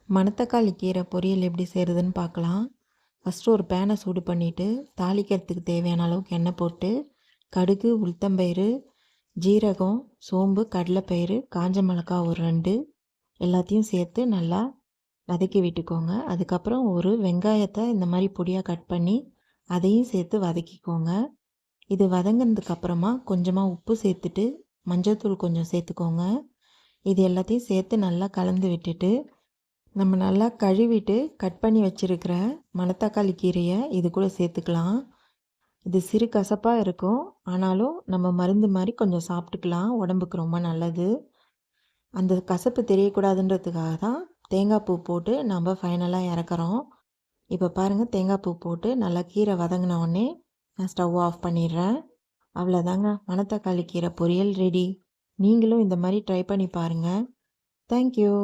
மணத்தக்காளி கீரை பொரியல் எப்படி செய்கிறதுன்னு பார்க்கலாம். ஃபஸ்ட்டு ஒரு பேனை சூடு பண்ணிவிட்டு தாளிக்கிறதுக்கு தேவையான அளவுக்கு எண்ணெய் போட்டு கடுகு, உளுத்தம்பயிறு, ஜீரகம், சோம்பு, கடலைப்பயிறு, காஞ்ச மிளகாய் ஒரு 2 எல்லாத்தையும் சேர்த்து நல்லா வதக்கி விட்டுக்கோங்க. அதுக்கப்புறம் ஒரு வெங்காயத்தை இந்த மாதிரி பொடியாக கட் பண்ணி அதையும் சேர்த்து வதக்கிக்கோங்க. இது வதங்கினதுக்கப்புறமா கொஞ்சமாக உப்பு சேர்த்துட்டு மஞ்சள்தூள் கொஞ்சம் சேர்த்துக்கோங்க. இது எல்லாத்தையும் சேர்த்து நல்லா கலந்து விட்டுட்டு நம்ம நல்லா கழுவிட்டு கட் பண்ணி வச்சுருக்கிற மணத்தக்காளி கீரையை இது கூட சேர்த்துக்கலாம். இது சிறு கசப்பாக இருக்கும், ஆனாலும் நம்ம மருந்து மாதிரி கொஞ்சம் சாப்பிட்டுக்கலாம், உடம்புக்கு ரொம்ப நல்லது. அந்த கசப்பு தெரியக்கூடாதுன்றதுக்காக தான் தேங்காய் பூ போட்டு நம்ம ஃபைனலாக இறக்குறோம். இப்போ பாருங்கள், தேங்காய் பூ போட்டு நல்லா கீரை வதங்கின உடனே நான் ஸ்டவ் ஆஃப் பண்ணிடுறேன். அவ்வளோதாங்க, மணத்தக்காளி கீரை பொரியல் ரெடி. நீங்களும் இந்த மாதிரி ட்ரை பண்ணி பாருங்கள். தேங்க்யூ.